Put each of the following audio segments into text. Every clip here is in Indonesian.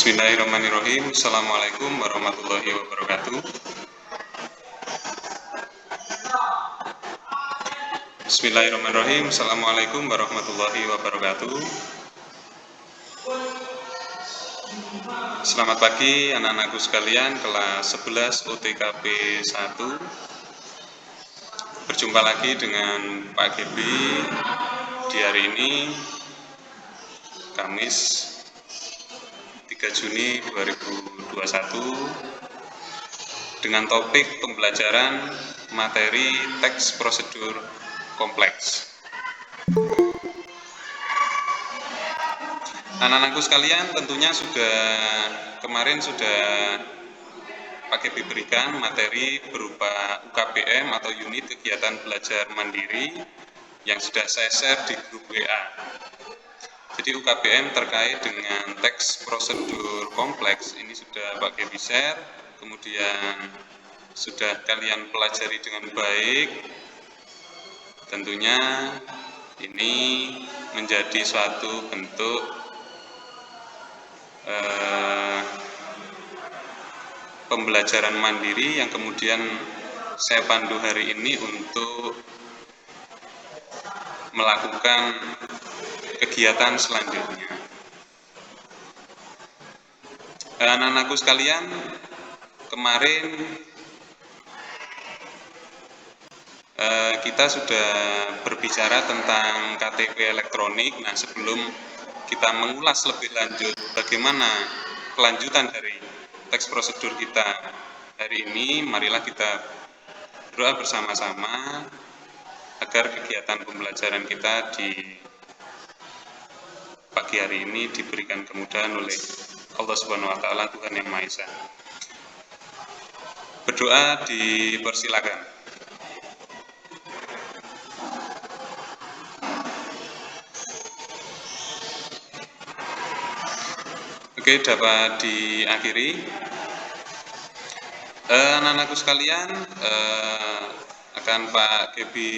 Bismillahirrahmanirrahim. Assalamualaikum warahmatullahi wabarakatuh. Bismillahirrahmanirrahim. Assalamualaikum warahmatullahi wabarakatuh. Selamat pagi anak-anakku sekalian, kelas 11 UTKP 1. Berjumpa lagi dengan Pak Gebi di hari ini, Kamis 3 Juni 2021, dengan topik pembelajaran materi teks prosedur kompleks. Anak-anakku sekalian, tentunya kemarin sudah Pak Gebi berikan materi berupa UKBM atau unit kegiatan belajar mandiri yang sudah saya share di grup WA. Jadi UKBM terkait dengan teks prosedur kompleks ini sudah Pak Gebi share, kemudian sudah kalian pelajari dengan baik. Tentunya ini menjadi suatu bentuk pembelajaran mandiri yang kemudian saya pandu hari ini untuk melakukan kegiatan selanjutnya. Anak-anakku sekalian, kemarin kita sudah berbicara tentang KTP elektronik. Nah, sebelum kita mengulas lebih lanjut bagaimana kelanjutan dari teks prosedur kita hari ini, marilah kita berdoa bersama-sama agar kegiatan pembelajaran kita di pagi hari ini diberikan kemudahan oleh Allah Subhanahu wa Ta'ala, Tuhan Yang Maha Esa. Berdoa dipersilakan. Oke, dapat diakhiri. Anak-anakku sekalian, akan Pak Gebi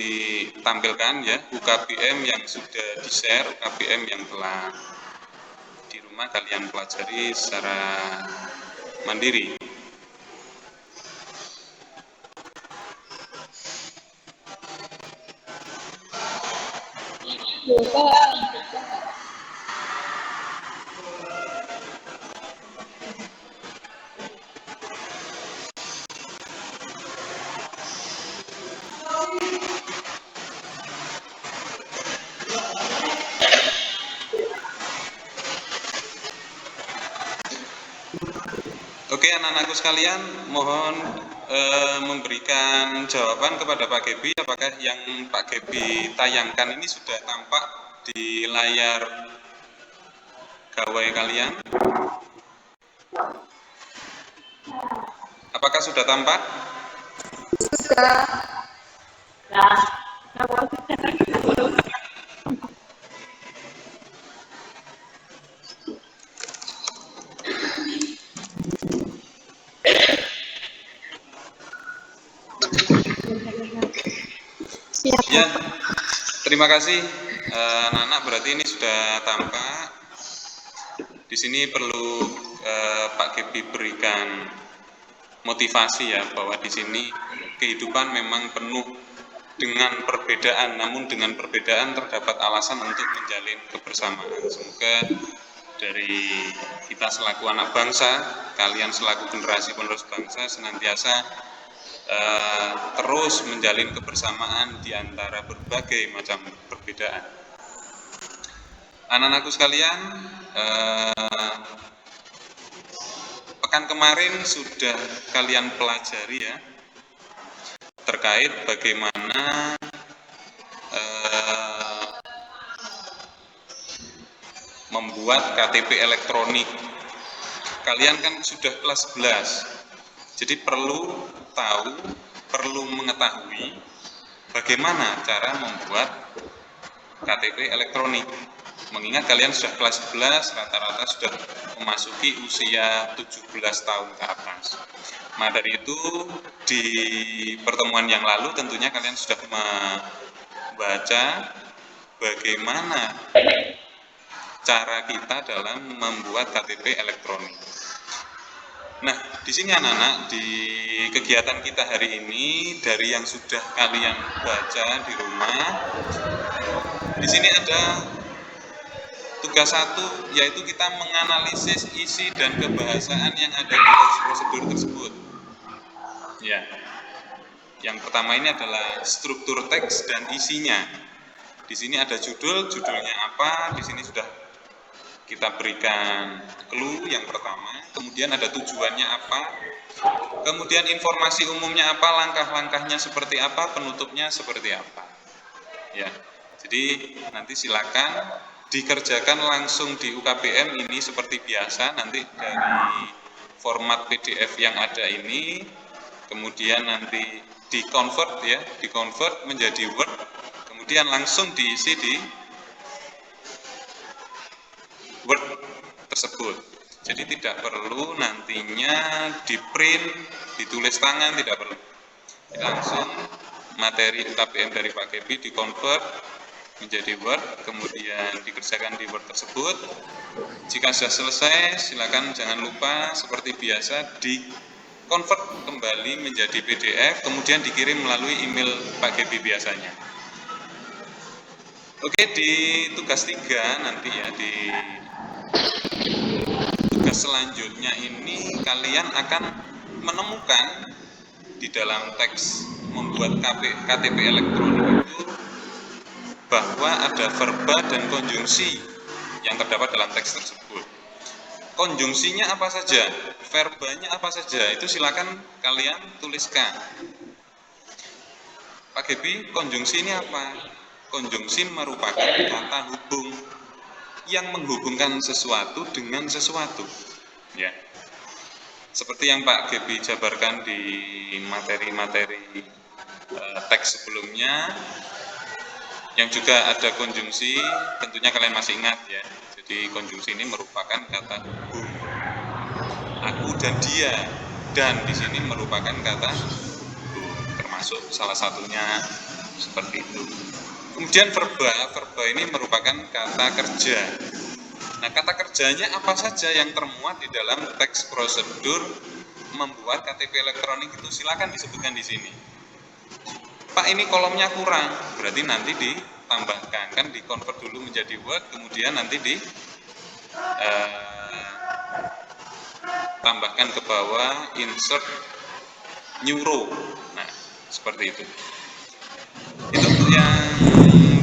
tampilkan ya UKBM yang sudah di-share, UKBM yang telah di rumah kalian pelajari secara mandiri. Oke, anak-anakku sekalian, mohon memberikan jawaban kepada Pak Gebi, apakah yang Pak Gebi tayangkan ini sudah tampak di layar gawai kalian? Apakah sudah tampak? Sudah. Ya, terima kasih anak-anak, berarti ini sudah tampak. Di sini perlu Pak Gebi berikan motivasi ya, bahwa di sini kehidupan memang penuh dengan perbedaan, namun dengan perbedaan terdapat alasan untuk menjalin kebersamaan. Semoga dari kita selaku anak bangsa, kalian selaku generasi penerus bangsa senantiasa terus menjalin kebersamaan di antara berbagai macam perbedaan. Anak-anakku sekalian, pekan kemarin sudah kalian pelajari ya terkait bagaimana membuat KTP elektronik. Kalian kan sudah kelas 11, jadi perlu mengetahui bagaimana cara membuat KTP elektronik. Mengingat kalian sudah kelas 11, rata-rata sudah memasuki usia 17 tahun ke atas. Nah, dari itu di pertemuan yang lalu tentunya kalian sudah membaca bagaimana cara kita dalam membuat KTP elektronik. Nah, di sini anak-anak, di kegiatan kita hari ini, dari yang sudah kalian baca di rumah, di sini ada tugas 1, yaitu kita menganalisis isi dan kebahasaan yang ada di teks prosedur tersebut. Ya, yang pertama ini adalah struktur teks dan isinya. Di sini ada judulnya apa, di sini sudah kita berikan clue yang pertama, kemudian ada tujuannya apa, kemudian informasi umumnya apa, langkah-langkahnya seperti apa, penutupnya seperti apa. Ya, jadi nanti silakan dikerjakan langsung di UKBM ini seperti biasa, nanti dari format PDF yang ada ini, kemudian nanti dikonvert menjadi Word, kemudian langsung diisi di Word tersebut. Jadi tidak perlu nantinya di print, ditulis tangan, tidak perlu. Jadi langsung materi UKBM dari Pak Gebi dikonvert menjadi Word, kemudian dikerjakan di Word tersebut. Jika sudah selesai, silakan jangan lupa seperti biasa dikonvert kembali menjadi PDF, kemudian dikirim melalui email Pak Gebi biasanya. Oke, di tugas 3 nanti ya, di tugas selanjutnya ini kalian akan menemukan di dalam teks membuat KTP elektronik itu bahwa ada verba dan konjungsi yang terdapat dalam teks tersebut. Konjungsinya apa saja, verbanya apa saja, itu silakan kalian tuliskan. Pak Gebi, konjungsi ini apa? Konjungsi merupakan kata hubung yang menghubungkan sesuatu dengan sesuatu, ya. Seperti yang Pak Gebi jabarkan di materi-materi teks sebelumnya, yang juga ada konjungsi, tentunya kalian masih ingat ya. Jadi konjungsi ini merupakan kata hubung, aku dan dia, dan di sini merupakan kata hubung, termasuk salah satunya seperti itu. Kemudian verba ini merupakan kata kerja. Nah, kata kerjanya apa saja yang termuat di dalam teks prosedur membuat KTP elektronik itu silakan disebutkan di sini. Pak, ini kolomnya kurang, berarti nanti ditambahkan, kan dikonvert dulu menjadi Word, kemudian nanti tambahkan ke bawah, insert new row. Nah, seperti itu. Itu untuk yang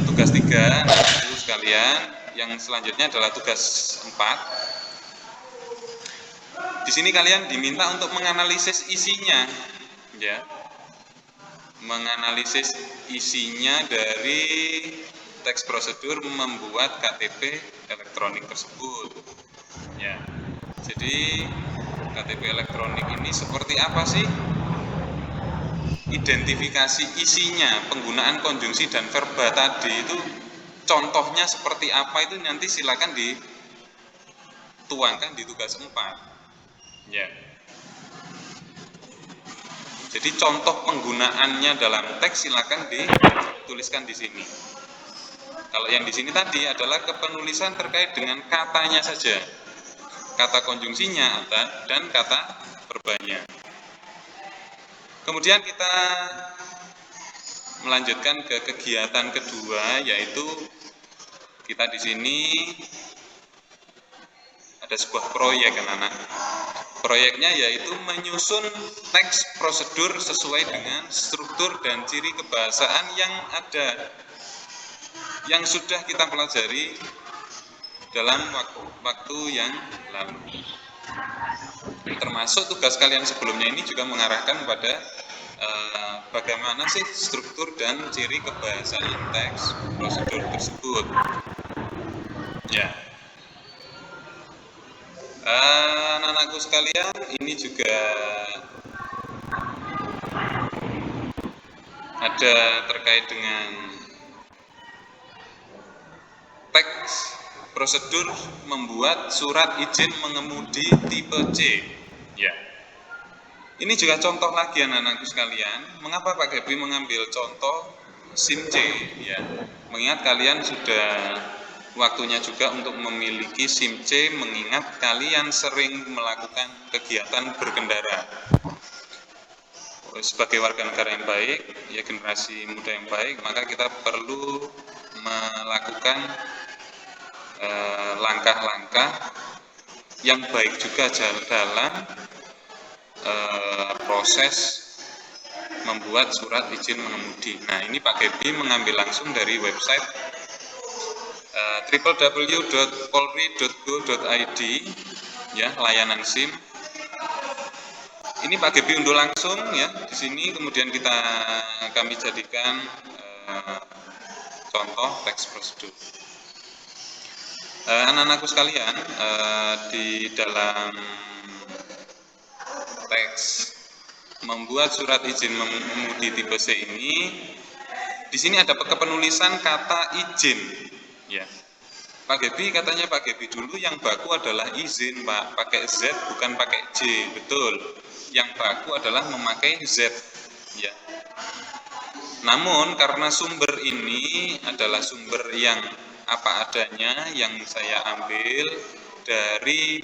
tugas 3, itu sekalian. Yang selanjutnya adalah tugas 4. Di sini kalian diminta untuk menganalisis isinya, ya. Menganalisis isinya dari teks prosedur membuat KTP elektronik tersebut. Ya. Jadi KTP elektronik ini seperti apa sih? Identifikasi isinya, penggunaan konjungsi dan verba tadi itu contohnya seperti apa, itu nanti silakan dituangkan di tugas 4. Ya. Jadi contoh penggunaannya dalam teks silakan dituliskan di sini. Kalau yang di sini tadi adalah kepenulisan terkait dengan katanya saja, kata konjungsinya dan kata verbanya. Kemudian kita melanjutkan ke kegiatan kedua, yaitu kita di sini ada sebuah proyek, anak-anak. Proyeknya yaitu menyusun teks prosedur sesuai dengan struktur dan ciri kebahasaan yang ada, yang sudah kita pelajari dalam waktu yang lalu. Termasuk tugas kalian sebelumnya ini juga mengarahkan pada bagaimana sih struktur dan ciri kebahasaan teks prosedur tersebut. Ya, anak-anakku sekalian, ini juga ada terkait dengan teks prosedur membuat surat izin mengemudi tipe C. Ya. Ini juga contoh lagi anak-anakku sekalian. Mengapa Pak Gebi mengambil contoh SIM C? Ya. Mengingat kalian sudah waktunya juga untuk memiliki SIM C, mengingat kalian sering melakukan kegiatan berkendara. Sebagai warga negara yang baik, ya generasi muda yang baik, maka kita perlu melakukan langkah-langkah yang baik juga dalam proses membuat surat izin mengemudi. Nah, ini Pak Gebi mengambil langsung dari website www.polri.go.id, ya, layanan SIM. Ini Pak Gebi unduh langsung, ya, di sini. Kemudian kami jadikan contoh teks prosedur. Anak-anakku sekalian, di dalam teks membuat surat izin mengemudi tipe C ini, di sini ada kepenulisan kata izin, ya. Pak Gebi katanya Pak Gebi dulu yang baku adalah izin, Pak, pakai Z bukan pakai J, betul. Yang baku adalah memakai Z, ya. Namun karena sumber ini adalah sumber yang apa adanya, yang saya ambil dari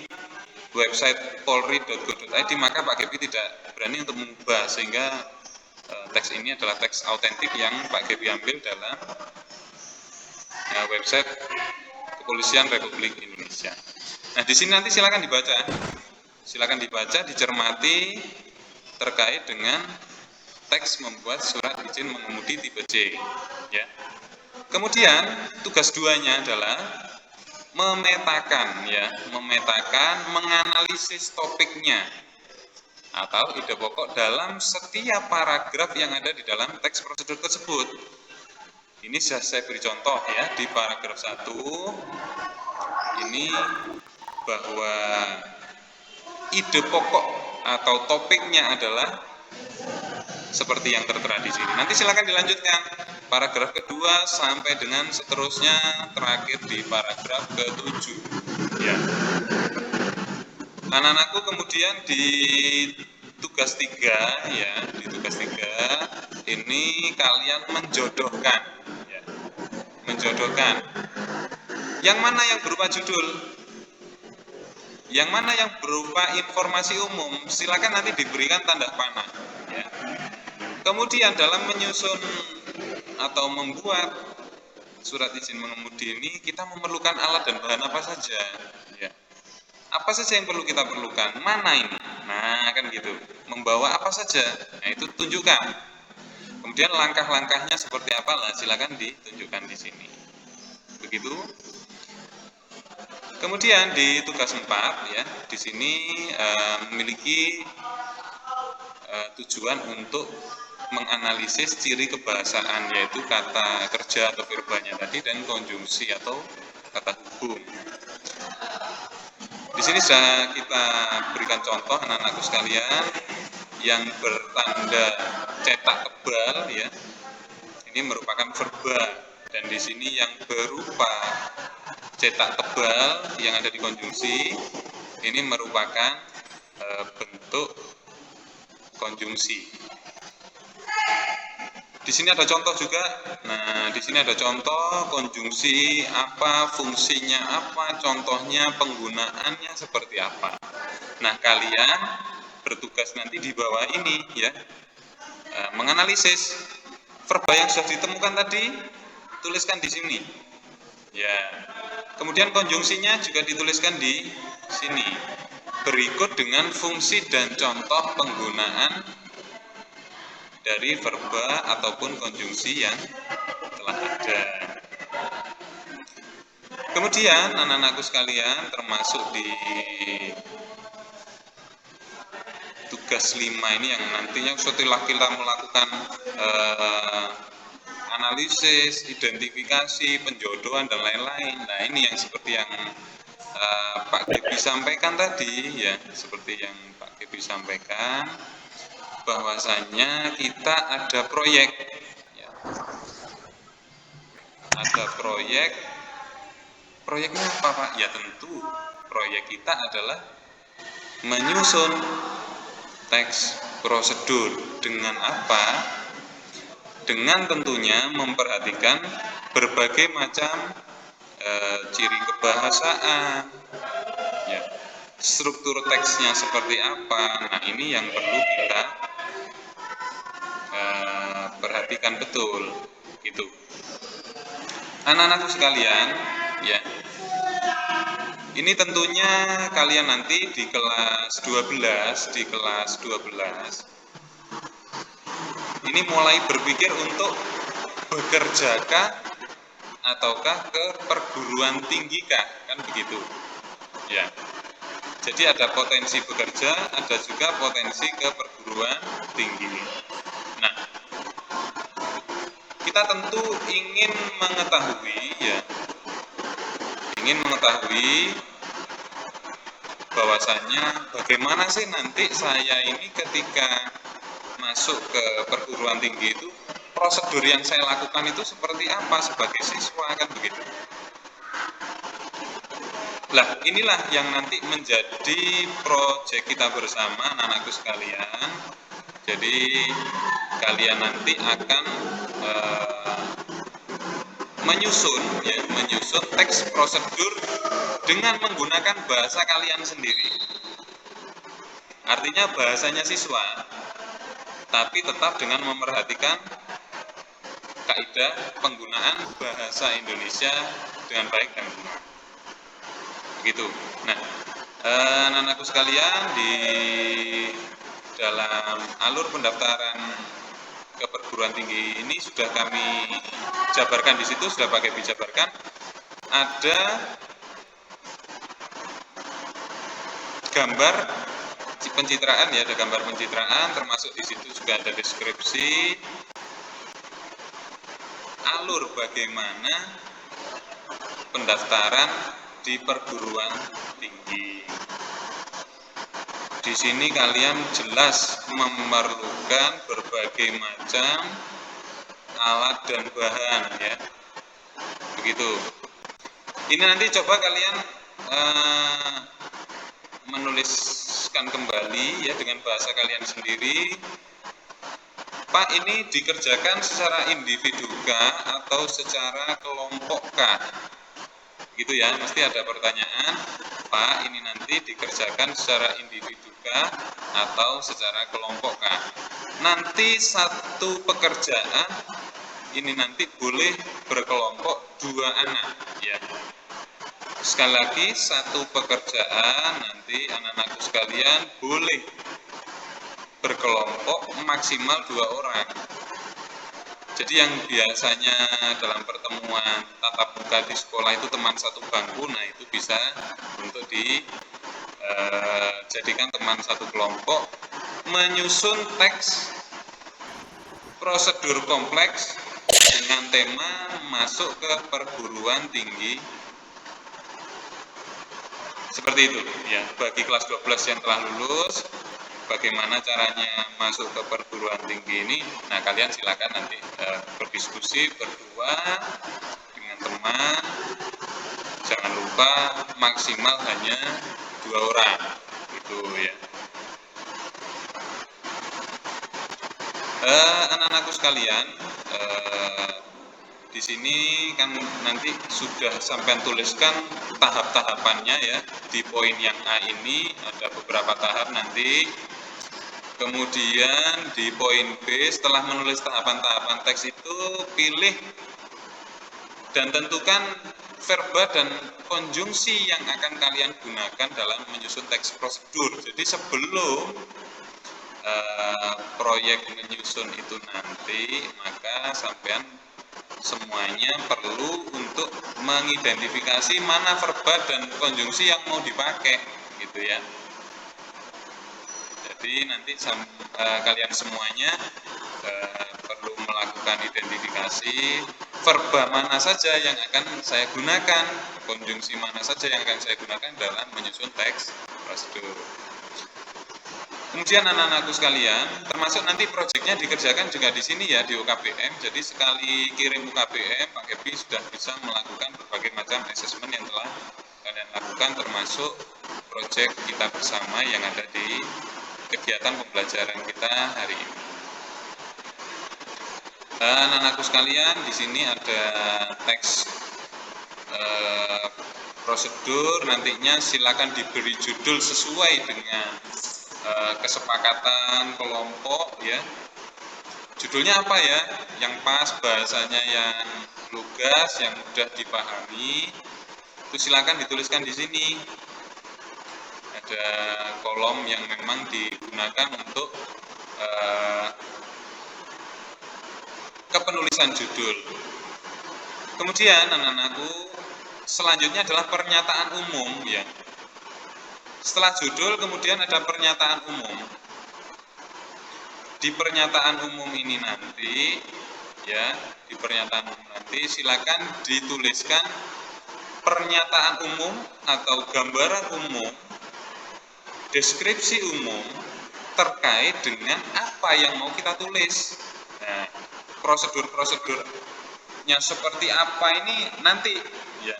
website polri.go.id, maka Pak Gebi tidak berani untuk mengubah, sehingga teks ini adalah teks autentik yang Pak Gebi ambil dalam website Kepolisian Republik Indonesia. Nah, di sini nanti silakan dibaca, dicermati terkait dengan teks membuat surat izin mengemudi tipe C, ya. Kemudian tugas 2-nya adalah memetakan, menganalisis topiknya atau ide pokok dalam setiap paragraf yang ada di dalam teks prosedur tersebut. Ini sudah saya beri contoh, ya, di paragraf 1 ini, bahwa ide pokok atau topiknya adalah seperti yang tertera di sini. Nanti silakan dilanjutkan paragraf kedua sampai dengan seterusnya, terakhir di paragraf ke-7, ya. Anak-anakku kemudian di tugas 3, ya, di tugas 3 ini kalian menjodohkan, ya, menjodohkan. Yang mana yang berupa judul, yang mana yang berupa informasi umum, silakan nanti diberikan tanda panah, ya. Kemudian dalam menyusun atau membuat surat izin mengemudi ini, kita memerlukan alat dan bahan apa saja, ya. Apa saja yang perlu kita perlukan? Mana ini? Nah, kan gitu. Membawa apa saja? Nah, itu tunjukkan. Kemudian langkah-langkahnya seperti apa lah, silakan ditunjukkan di sini. Begitu. Kemudian di tugas 4, ya, di sini memiliki tujuan untuk menganalisis ciri kebahasaan, yaitu kata kerja atau verbanya tadi dan konjungsi atau kata hubung. Di sini sudah kita berikan contoh anak-anakku sekalian yang bertanda cetak tebal, ya. Ini merupakan verba, dan di sini yang berupa cetak tebal yang ada di konjungsi ini merupakan bentuk konjungsi. Di sini ada contoh juga. Nah, di sini ada contoh konjungsi apa, fungsinya apa, contohnya, penggunaannya seperti apa. Nah, kalian bertugas nanti di bawah ini, ya, menganalisis verba yang sudah ditemukan tadi, tuliskan di sini, ya. Kemudian konjungsinya juga dituliskan di sini, berikut dengan fungsi dan contoh penggunaan dari verba ataupun konjungsi yang telah ada. Kemudian anak-anakku sekalian, termasuk di tugas 5 ini yang nantinya setelah kita melakukan analisis, identifikasi, penjodohan dan lain-lain. Nah, ini yang seperti yang Pak Gebi sampaikan tadi, ya, seperti yang Pak Gebi sampaikan, bahwasanya kita ada proyek, ya. Ada proyeknya apa, Pak? Ya, tentu proyek kita adalah menyusun teks prosedur. Dengan apa? Dengan tentunya memperhatikan berbagai macam ciri kebahasaan, ya, struktur teksnya seperti apa. Nah, ini yang perlu kita perhatikan betul, gitu. Anak-anakku sekalian, ya. Ini tentunya kalian nanti di kelas 12, ini mulai berpikir untuk bekerjakah ataukah ke perguruan tinggi kah, kan begitu. Ya. Jadi ada potensi bekerja, ada juga potensi ke perguruan tinggi. Nah, kita tentu ingin mengetahui, ya, bahwasannya bagaimana sih nanti saya ini ketika masuk ke perguruan tinggi itu, prosedur yang saya lakukan itu seperti apa sebagai siswa, kan begitu. Lah, inilah yang nanti menjadi proyek kita bersama, anak-anakku sekalian. Jadi kalian nanti akan menyusun teks prosedur dengan menggunakan bahasa kalian sendiri. Artinya bahasanya siswa, tapi tetap dengan memerhatikan kaidah penggunaan bahasa Indonesia dengan baik dan benar. Begitu. Nah, anak-anakku sekalian, di dalam alur pendaftaran ke perguruan tinggi ini sudah kami jabarkan, di situ sudah pakai dijabarkan, ada gambar pencitraan, ya, ada gambar pencitraan, termasuk di situ juga ada deskripsi alur bagaimana pendaftaran di perguruan tinggi. Di sini kalian jelas memerlukan berbagai macam alat dan bahan, ya. Begitu. Ini nanti coba kalian menuliskan kembali, ya, dengan bahasa kalian sendiri. Pak, ini dikerjakan secara individu kah atau secara kelompok kah? Gitu ya, mesti ada pertanyaan. Pak, ini nanti dikerjakan secara individu kah atau secara kelompok kah? Nanti satu pekerjaan ini nanti boleh berkelompok 2 anak, ya. Sekali lagi, satu pekerjaan nanti anak-anakku sekalian boleh berkelompok maksimal 2 orang. Jadi yang biasanya dalam pertemuan tatap muka di sekolah itu teman satu bangku, nah itu bisa untuk dijadikan teman satu kelompok, menyusun teks prosedur kompleks dengan tema masuk ke perguruan tinggi. Seperti itu, ya. Bagi kelas 12 yang telah lulus, bagaimana caranya masuk ke perguruan tinggi ini. Nah, kalian silakan nanti berdiskusi berdua dengan teman. Jangan lupa maksimal hanya 2 orang, gitu ya. Anak-anakku sekalian, di sini kan nanti sudah sampai tuliskan tahap-tahapannya, ya. Di poin yang A ini ada beberapa tahap nanti. Kemudian di poin B, setelah menulis tahapan-tahapan teks itu, pilih dan tentukan verba dan konjungsi yang akan kalian gunakan dalam menyusun teks prosedur. Jadi sebelum proyek menyusun itu nanti, maka sampean semuanya perlu untuk mengidentifikasi mana verba dan konjungsi yang mau dipakai, gitu ya. Jadi nanti kalian semuanya perlu melakukan identifikasi verba mana saja yang akan saya gunakan, konjungsi mana saja yang akan saya gunakan dalam menyusun teks prosedur. Kemudian anak-anakku sekalian, termasuk nanti proyeknya dikerjakan juga di sini, ya, di UKBM. Jadi sekali kirim UKBM, Pak Gebi sudah bisa melakukan berbagai macam asesmen yang telah kalian lakukan, termasuk proyek kita bersama yang ada di kegiatan pembelajaran kita hari ini. Anak-anakku sekalian, di sini ada teks eh, prosedur nantinya silakan diberi judul sesuai dengan kesepakatan kelompok ya. Judulnya apa ya? Yang pas, bahasanya yang lugas, yang mudah dipahami. Itu silakan dituliskan di sini. Ada kolom yang memang digunakan untuk kepenulisan judul. Kemudian anak-anakku, selanjutnya adalah pernyataan umum ya. Setelah judul kemudian ada pernyataan umum. Di pernyataan umum ini nanti ya, di pernyataan umum nanti silakan dituliskan pernyataan umum atau gambaran umum, deskripsi umum terkait dengan apa yang mau kita tulis. Nah, prosedur-prosedurnya seperti apa ini nanti ya.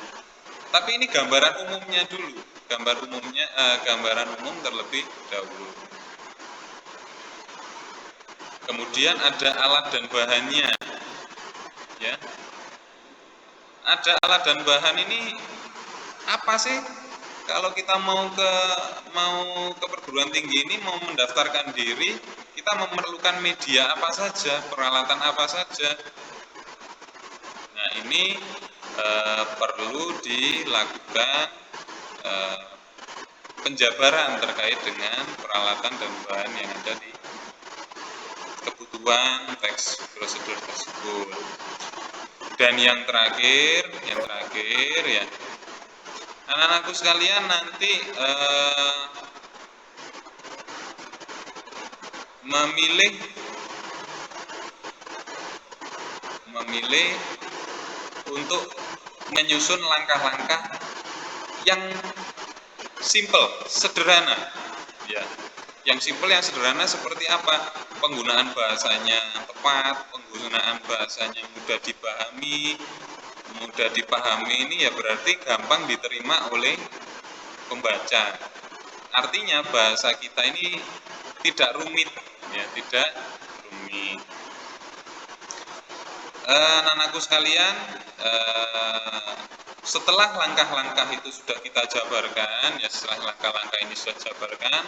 Tapi ini gambaran umumnya dulu, gambaran umum terlebih dahulu. Kemudian ada alat dan bahannya, ya. Ada alat dan bahan ini apa sih? Kalau kita mau ke perguruan tinggi ini, mau mendaftarkan diri, kita memerlukan media apa saja, peralatan apa saja. Nah ini perlu dilakukan penjabaran terkait dengan peralatan dan bahan yang ada di kebutuhan teks prosedur tersebut. Dan yang terakhir ya, anak-anakku sekalian nanti memilih untuk menyusun langkah-langkah yang simple, sederhana, ya. Yang simple, yang sederhana seperti apa? Penggunaan bahasanya tepat, penggunaan bahasanya mudah dipahami. Mudah dipahami ini ya berarti gampang diterima oleh pembaca. Artinya bahasa kita ini tidak rumit, ya, tidak rumit. Anak-anakku sekalian, setelah langkah-langkah itu sudah kita jabarkan, ya setelah langkah-langkah ini sudah jabarkan,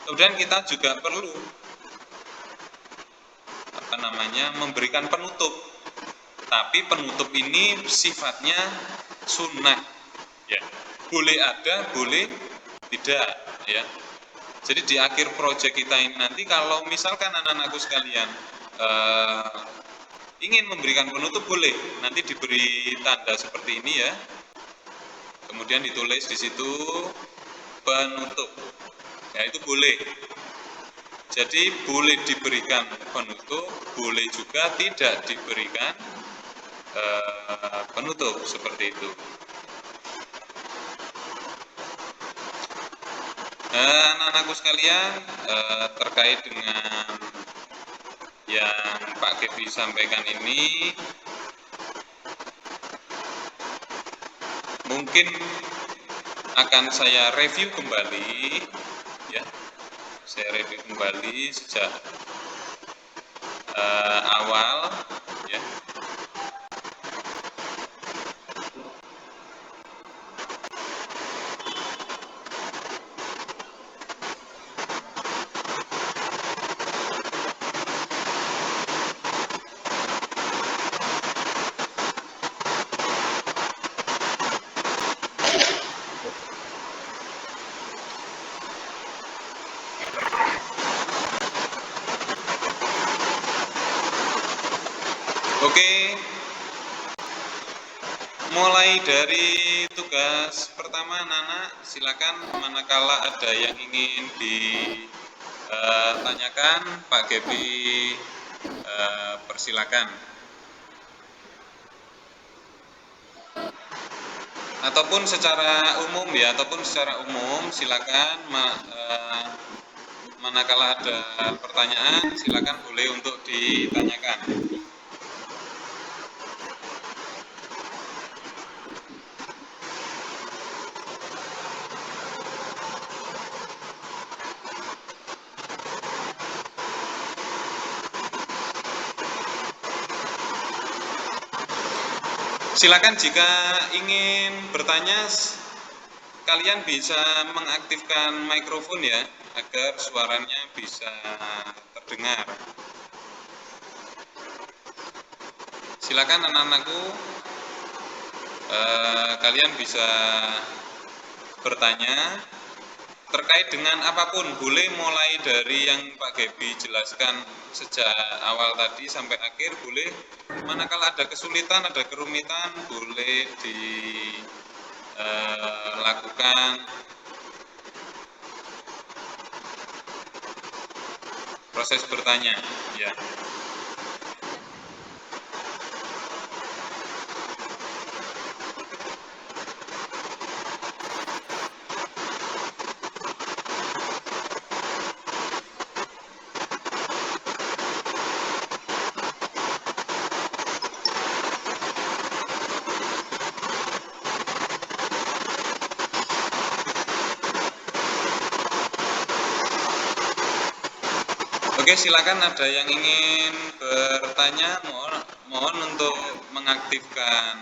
kemudian kita juga perlu memberikan penutup. Tapi penutup ini sifatnya sunnah, ya. Boleh ada, boleh tidak, ya. Jadi di akhir proyek kita ini nanti kalau misalkan anak-anakku sekalian ingin memberikan penutup, boleh nanti diberi tanda seperti ini ya. Kemudian ditulis di situ penutup. Ya itu boleh. Jadi boleh diberikan penutup, boleh juga tidak diberikan penutup seperti itu. Anak-anakku sekalian, terkait dengan yang Pak Gebi sampaikan ini, mungkin akan saya review kembali, ya. Saya review kembali sejak awal, ya. Oke, mulai dari tugas pertama anak-anak, silakan manakala ada yang ingin ditanyakan, Pak Gebi persilakan. Ataupun secara umum ya, silakan manakala ada pertanyaan, silakan boleh untuk ditanyakan. Silakan jika ingin bertanya, kalian bisa mengaktifkan mikrofon ya, agar suaranya bisa terdengar. Silakan anak-anakku, kalian bisa bertanya terkait dengan apapun, boleh mulai dari yang Pak Gebi jelaskan sejak awal tadi sampai akhir, boleh. Manakala ada kesulitan, ada kerumitan, boleh dilakukan proses bertanya, ya. Oke, silakan ada yang ingin bertanya, mohon untuk mengaktifkan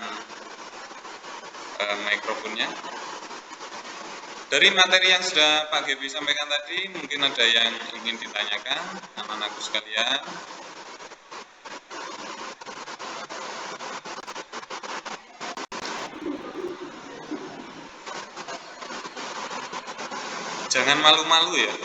mikrofonnya. Dari materi yang sudah Pak Gebi sampaikan tadi, mungkin ada yang ingin ditanyakan, anak-anakku sekalian. Jangan malu-malu ya.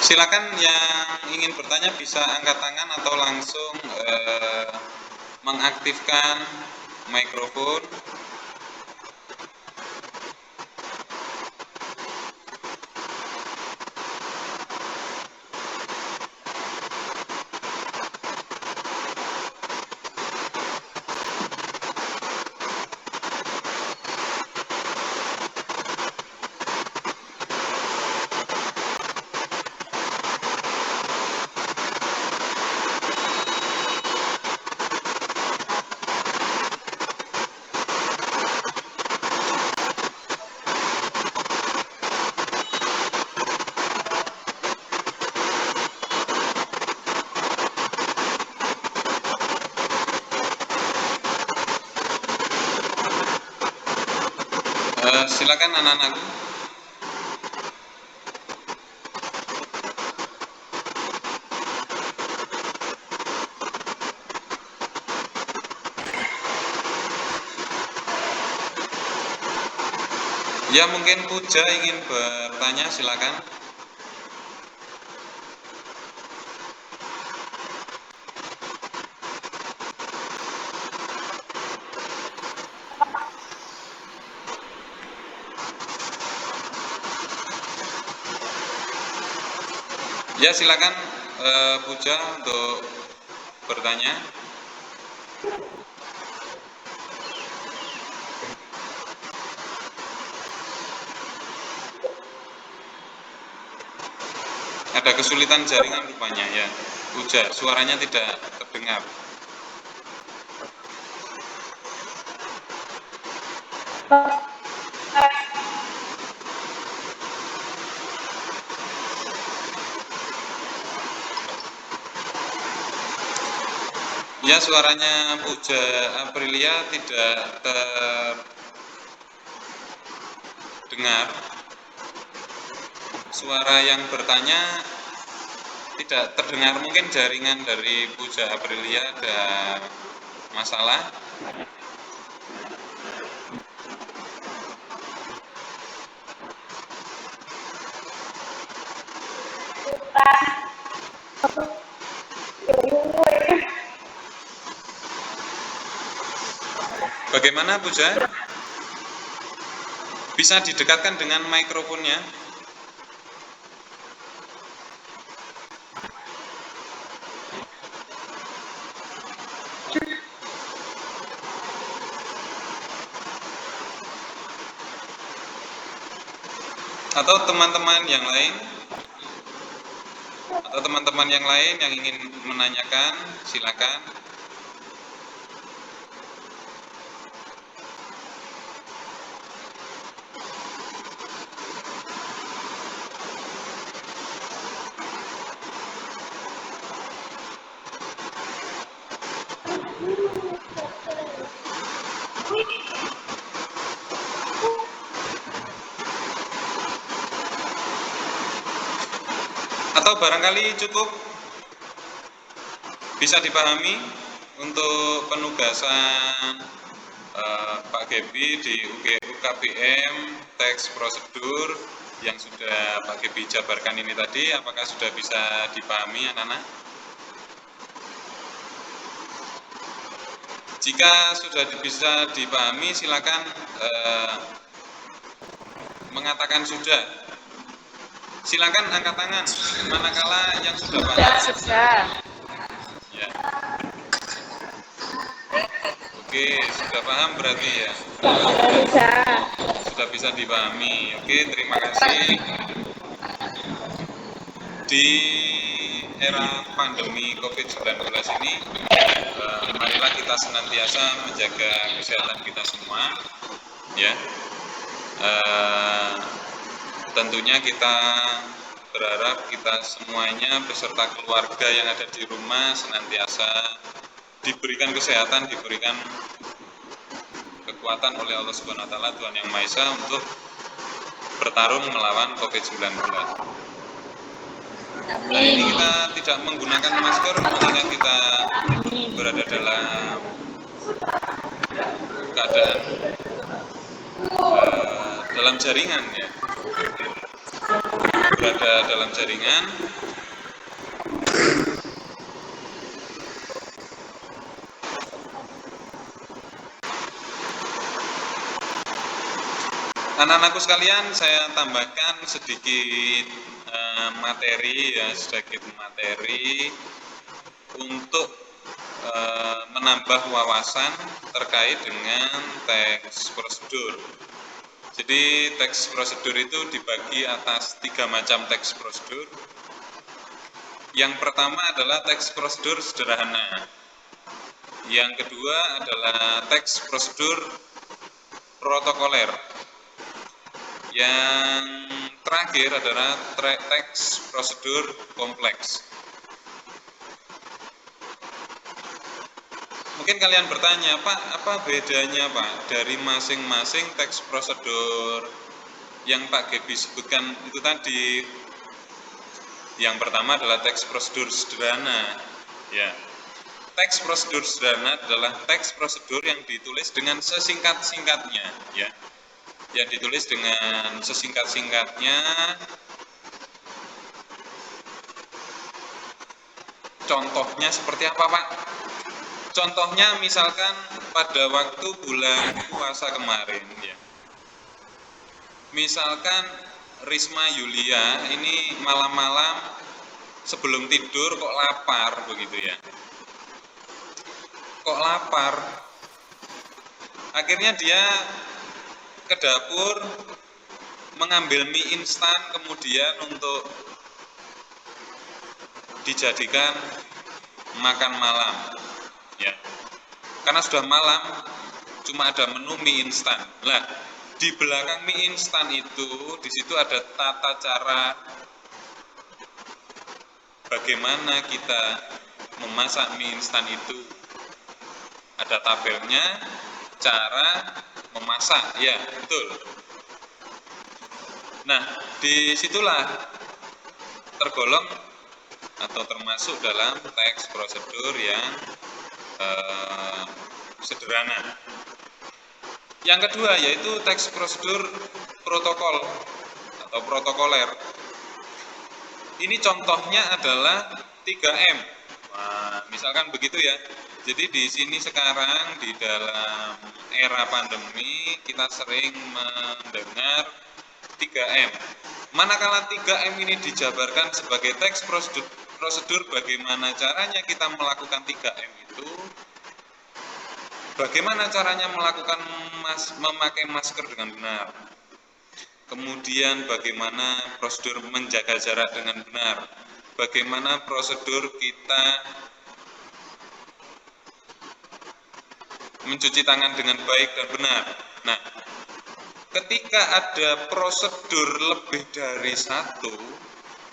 Silakan yang ingin bertanya bisa angkat tangan atau langsung mengaktifkan mikrofon. Silakan anak-anakku. Ya, mungkin Puja ingin bertanya, silakan. Ya, silakan Puja untuk bertanya. Ada kesulitan jaringan rupanya ya, Puja, suaranya tidak terdengar. Ya, suaranya Puja Aprilia tidak dengar. Suara yang bertanya tidak terdengar, mungkin jaringan dari Puja Aprilia ada masalah. Bagaimana Puja? Bisa didekatkan dengan mikrofonnya? Atau teman-teman yang lain? Atau teman-teman yang lain yang ingin menanyakan, silakan. Atau barangkali cukup bisa dipahami untuk penugasan Pak Gebi di UKBM teks prosedur yang sudah Pak Gebi jabarkan ini tadi, apakah sudah bisa dipahami anak-anak? Jika sudah bisa dipahami, silakan mengatakan sudah. Silakan angkat tangan, manakala yang sudah paham. Sudah. Ya. Oke, sudah paham berarti ya. Sudah bisa dipahami. Oke, terima kasih. Di era pandemi COVID-19 ini, marilah kita senantiasa menjaga kesehatan kita semua, ya. Tentunya kita berharap kita semuanya beserta keluarga yang ada di rumah senantiasa diberikan kesehatan, diberikan kekuatan oleh Allah Subhanahu wa taala, Tuhan Yang Maha Esa, untuk bertarung melawan COVID-19. Nah, ini kita tidak menggunakan masker mengingat kita berada dalam keadaan dalam jaringan, ya. Berada dalam jaringan. Anak-anakku sekalian, saya tambahkan sedikit materi, ya, sedikit materi untuk menambah wawasan terkait dengan teks prosedur. Jadi teks prosedur itu dibagi atas 3 macam teks prosedur. Yang pertama adalah teks prosedur sederhana. Yang kedua adalah teks prosedur protokoler. Yang terakhir adalah teks prosedur kompleks. Mungkin kalian bertanya, Pak, apa bedanya, Pak, dari masing-masing teks prosedur yang Pak Gebi sebutkan itu tadi? Yang pertama adalah teks prosedur sederhana, ya. Teks prosedur sederhana adalah teks prosedur yang ditulis dengan sesingkat-singkatnya, ya. Yang ditulis dengan sesingkat-singkatnya. Contohnya seperti apa, Pak? Contohnya misalkan pada waktu bulan puasa kemarin, ya. Misalkan Risma Yulia ini malam-malam sebelum tidur kok lapar begitu, ya. Kok lapar? Akhirnya dia ke dapur mengambil mie instan kemudian untuk dijadikan makan malam, ya. Karena sudah malam, cuma ada menu mie instan. Lah, di belakang mie instan itu, di situ ada tata cara bagaimana kita memasak mie instan itu. Ada tabelnya, cara memasak, ya, betul. Nah, disitulah tergolong atau termasuk dalam teks prosedur yang sederhana. Yang kedua yaitu teks prosedur protokol atau protokoler. Ini contohnya adalah 3M. Nah, misalkan begitu ya. Jadi di sini sekarang di dalam era pandemi kita sering mendengar 3M. Manakala 3M ini dijabarkan sebagai teks prosedur bagaimana caranya kita melakukan 3M itu, bagaimana caranya melakukan memakai masker dengan benar, kemudian bagaimana prosedur menjaga jarak dengan benar, bagaimana prosedur kita mencuci tangan dengan baik dan benar. Nah, ketika ada prosedur lebih dari satu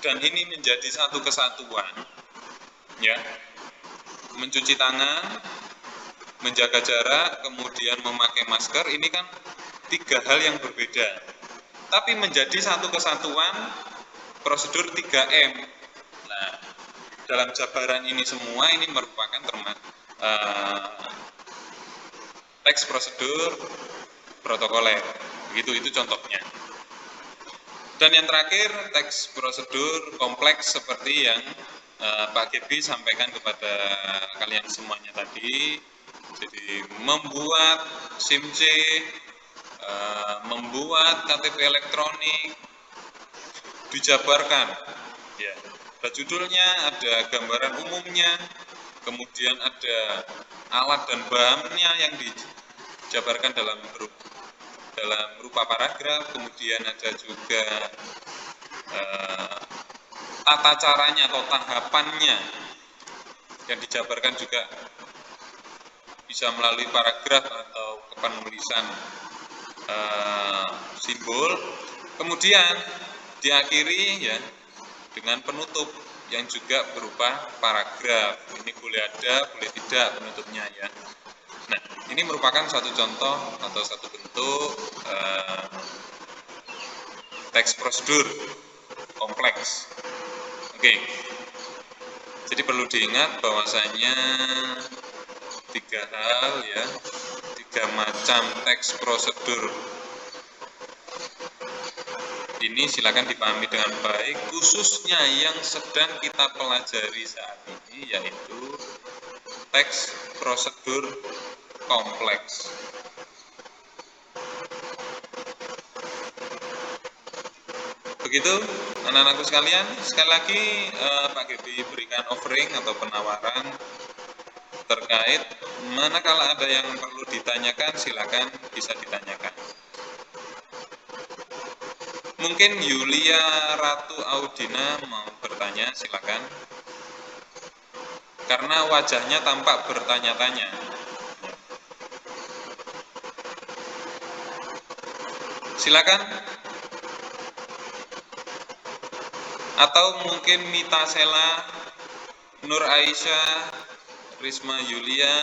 dan ini menjadi satu kesatuan, ya, mencuci tangan, menjaga jarak, kemudian memakai masker, ini kan tiga hal yang berbeda. Tapi menjadi satu kesatuan prosedur 3M. Nah, dalam jabaran ini semua ini merupakan teks prosedur protokoler. Begitu, itu contohnya. Dan yang terakhir, teks prosedur kompleks seperti yang Pak Gebi sampaikan kepada kalian semuanya tadi. Jadi membuat SIM-C, membuat KTP elektronik, dijabarkan. Ya, pada judulnya ada gambaran umumnya, kemudian ada alat dan bahannya yang dijabarkan dalam berupa paragraf, kemudian ada juga tata caranya atau tahapannya yang dijabarkan juga bisa melalui paragraf atau penulisan simbol, kemudian diakhiri ya dengan penutup yang juga berupa paragraf. Ini boleh ada, boleh tidak penutupnya ya. Nah, ini merupakan satu contoh atau satu bentuk teks prosedur kompleks. Oke. Jadi perlu diingat bahwasanya tiga hal ya, tiga macam teks prosedur ini silakan dipahami dengan baik, khususnya yang sedang kita pelajari saat ini yaitu teks prosedur kompleks. Begitu anak-anakku sekalian, sekali lagi Pak Gebi berikan offering atau penawaran terkait manakala ada yang perlu ditanyakan silakan bisa ditanyakan. Mungkin Yulia Ratu Audina mau bertanya, silakan. Karena wajahnya tampak bertanya-tanya. Silakan. Atau mungkin Mita Sela, Nur Aisyah, Risma Yulia,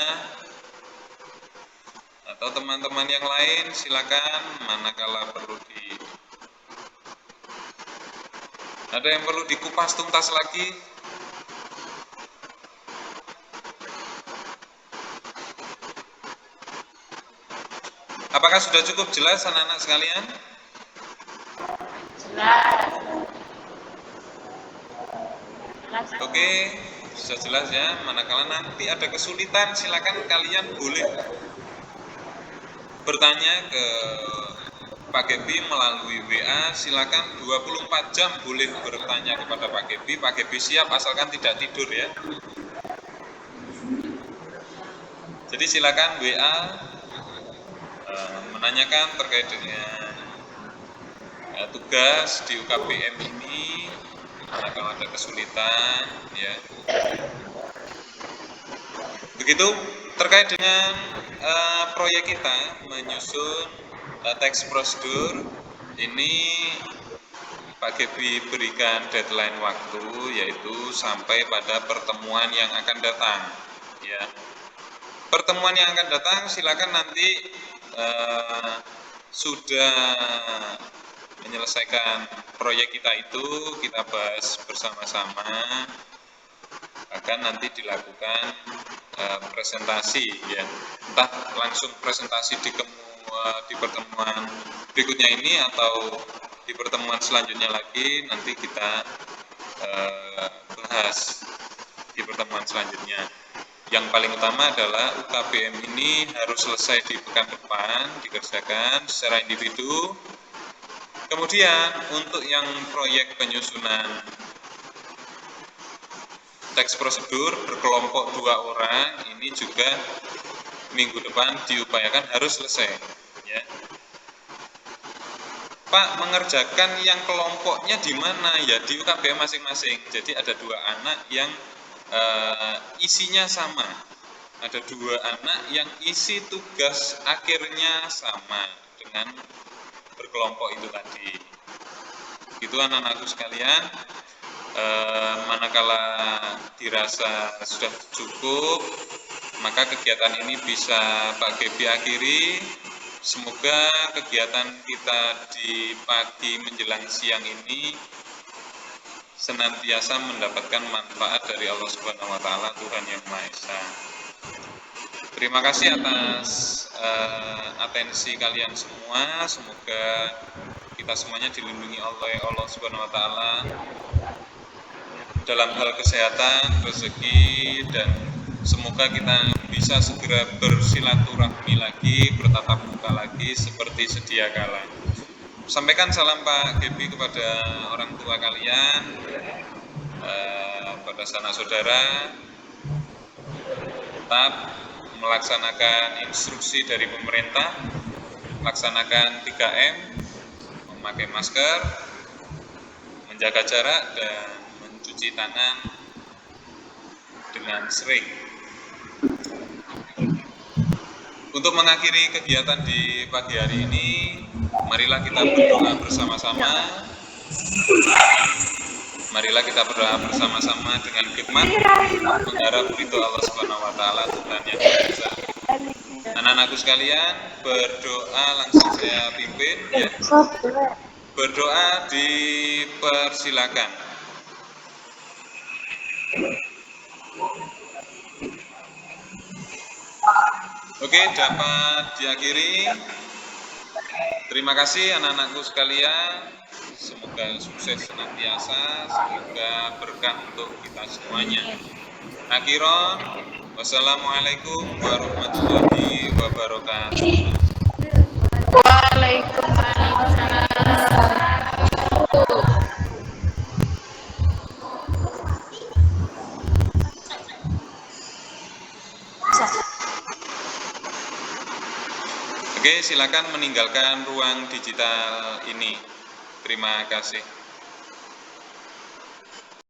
atau teman-teman yang lain silakan manakala perlu ada yang perlu dikupas tuntas lagi. Apakah sudah cukup jelas anak-anak sekalian? Jelas. Oke, sudah jelas ya. Manakala nanti ada kesulitan silakan kalian boleh bertanya ke Pak Gebi melalui WA, silakan 24 jam boleh bertanya kepada Pak Gebi. Pak Gebi siap asalkan tidak tidur ya. Jadi silakan WA menanyakan terkait dengan tugas di UKBM ini, kalau ada kesulitan ya. Begitu terkait dengan proyek kita menyusun teks prosedur ini Pak Gebi berikan deadline waktu yaitu sampai pada pertemuan yang akan datang ya. Pertemuan yang akan datang silakan nanti sudah menyelesaikan proyek kita itu kita bahas bersama-sama, akan nanti dilakukan presentasi ya, entah langsung presentasi di pertemuan berikutnya ini atau di pertemuan selanjutnya lagi nanti kita bahas di pertemuan selanjutnya. Yang paling utama adalah UKBM ini harus selesai di pekan depan, dikerjakan secara individu. Kemudian untuk yang proyek penyusunan teks prosedur berkelompok 2 orang ini juga minggu depan diupayakan harus selesai ya. Pak, mengerjakan yang kelompoknya di mana? Ya di UKBM masing-masing. Jadi ada 2 anak yang isinya sama. Ada 2 anak yang isi tugas akhirnya sama dengan berkelompok itu tadi. Itu anak-anakku sekalian, manakala dirasa sudah cukup, maka kegiatan ini bisa Pak Gebi akhiri. Semoga kegiatan kita di pagi menjelang siang ini senantiasa mendapatkan manfaat dari Allah Subhanahu wa taala, Tuhan yang Maha Esa. Terima kasih atas atensi kalian semua. Semoga kita semuanya dilindungi oleh Allah Subhanahu wa taala dalam hal kesehatan, rezeki, dan semoga kita bisa segera bersilaturahmi lagi, bertatap muka lagi seperti sedia kala. Sampaikan salam Pak Gebi kepada orang tua kalian, pada sanak saudara, tetap melaksanakan instruksi dari pemerintah, melaksanakan 3M, memakai masker, menjaga jarak, dan mencuci tangan dengan sering. Untuk mengakhiri kegiatan di pagi hari ini, marilah kita berdoa bersama-sama. Marilah kita berdoa bersama-sama dengan khidmat mengharap ridho Allah Subhanahu wa taala, Tuhan yang Maha Esa. Anak-anakku sekalian, berdoa langsung saya pimpin ya. Berdoa dipersilakan. Oke, dapat diakhiri. Terima kasih anak-anakku sekalian. Semoga sukses senantiasa, semoga berkah untuk kita semuanya. Akhiron, wassalamualaikum warahmatullahi wabarakatuh. Waalaikumsalam. Oke, silakan meninggalkan ruang digital ini. Terima kasih.